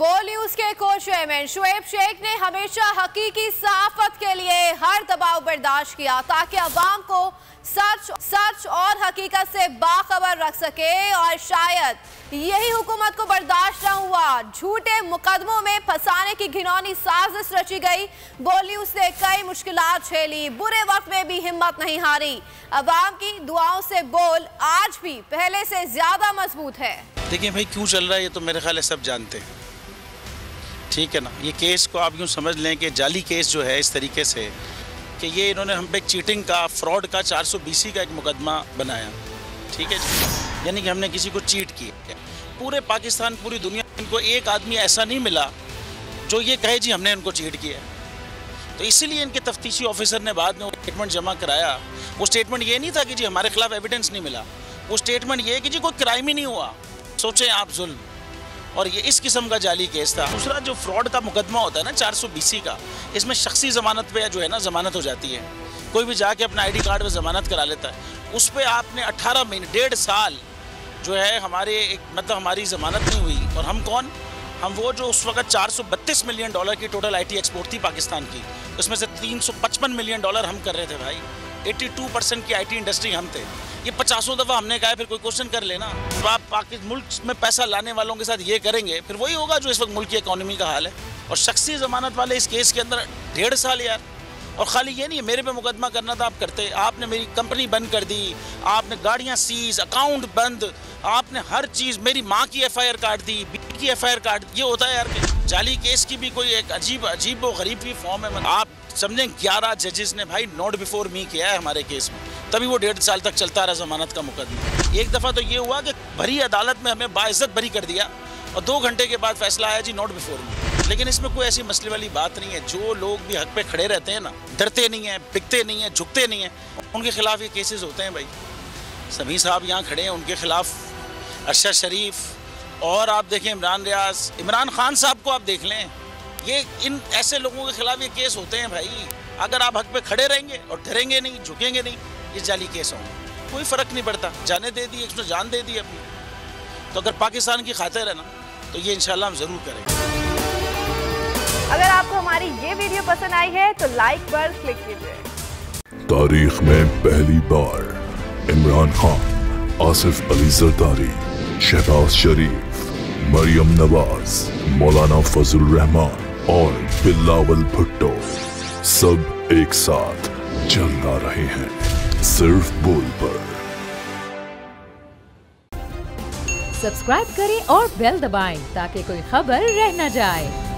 बोल न्यूज के को चेयरमैन शुएब शेख ने हमेशा हकीकी सहाफत के लिए हर दबाव बर्दाश्त किया ताकि अवाम को सच और हकीकत से बाखबर रख सके, और शायद यही हुकूमत को बर्दाश्त न हुआ। झूठे मुकदमों में फंसाने की घिनौनी साजिश रची गई। बोल न्यूज ने कई मुश्किलात झेली, बुरे वक्त में भी हिम्मत नहीं हारी। अवाम की दुआओं से बोल आज भी पहले से ज्यादा मजबूत है। देखिए भाई, क्यों चल रहा है ये तो मेरे ख्याल है सब जानते हैं, ठीक है ना। ये केस को आप यूँ समझ लें कि जाली केस जो है इस तरीके से कि ये इन्होंने हम पे चीटिंग का, फ्रॉड का 420 का एक मुकदमा बनाया, ठीक है जी। यानी कि हमने किसी को चीट किया। पूरे पाकिस्तान, पूरी दुनिया, इनको एक आदमी ऐसा नहीं मिला जो ये कहे जी हमने इनको चीट किया। तो इसीलिए इनके तफ्तीशी ऑफिसर ने बाद में वो स्टेटमेंट जमा कराया। वो स्टेटमेंट ये नहीं था कि जी हमारे खिलाफ एविडेंस नहीं मिला, वो स्टेटमेंट ये कि जी कोई क्राइम ही नहीं हुआ, सोचें आप जुल्म। और ये इस किस्म का जाली केस था। दूसरा जो फ्रॉड का मुकदमा होता है ना 420 का, इसमें शख्सी ज़मानत पे जो है ना ज़मानत हो जाती है। कोई भी जाके अपना ID कार्ड पे ज़मानत करा लेता है, उस पर आपने 18 महीने 1.5 साल जो है हमारी ज़मानत नहीं हुई। और हम कौन? हम वो जो उस वक्त $432 मिलियन की टोटल IT एक्सपोर्ट थी पाकिस्तान की, उसमें से $355 मिलियन हम कर रहे थे भाई। 82% की IT इंडस्ट्री हम थे। ये 50 दफ़ा हमने कहा, फिर कोई क्वेश्चन कर लेना। तो आप पाकिस्तान मुल्क में पैसा लाने वालों के साथ ये करेंगे, फिर वही होगा जो इस वक्त मुल्क की इकॉनमी का हाल है। और शख्सी ज़मानत वाले इस केस के अंदर 1.5 साल यार। और खाली ये नहीं है, मेरे पे मुकदमा करना था, आप करते। आपने मेरी कंपनी बंद कर दी, आपने गाड़ियाँ सीज, अकाउंट बंद, आपने हर चीज़, मेरी माँ की FIR काट दी, बीवी की FIR काट दी। ये होता है यार। जाली केस की भी कोई एक अजीब व गरीब की फॉर्म है। आप समझें 11 जजेस ने भाई नोट बिफोर मी किया है हमारे केस में, तभी वो 1.5 साल तक चलता रहा ज़मानत का मुकदमा। एक दफ़ा तो ये हुआ कि भरी अदालत में हमें बाइज्जत बरी कर दिया, और 2 घंटे के बाद फैसला आया जी नोट बिफोर मी। लेकिन इसमें कोई ऐसी मसले वाली बात नहीं है। जो लोग भी हक पे खड़े रहते हैं ना, डरते नहीं हैं, बिकते नहीं हैं, झुकते नहीं हैं, उनके खिलाफ ये केसेस होते हैं भाई। समी साहब यहाँ खड़े हैं, उनके खिलाफ अरशद शरीफ, और आप देखें इमरान रियाज, इमरान खान साहब को आप देख लें। ये इन ऐसे लोगों के खिलाफ ये केस होते हैं भाई। अगर आप हक पे खड़े रहेंगे और डरेंगे नहीं, झुकेंगे नहीं, ये जाली केस होंगे, कोई फ़र्क नहीं पड़ता। जाने दे दी, उसने जान दे दी अपनी। तो अगर पाकिस्तान की खातिर है ना, तो ये इंशाल्लाह हम ज़रूर करेंगे। अगर आपको हमारी ये वीडियो पसंद आई है तो लाइक पर क्लिक कीजिए। तारीख में पहली बार इमरान खान, आसिफ अली जरदारी, शहबाज शरीफ, मरियम नवाज, मौलाना फजल रहमान और बिलावल भुट्टो सब एक साथ जलवा रहे हैं सिर्फ बोल पर। सब्सक्राइब करें और बेल दबाएं ताकि कोई खबर रह न जाए।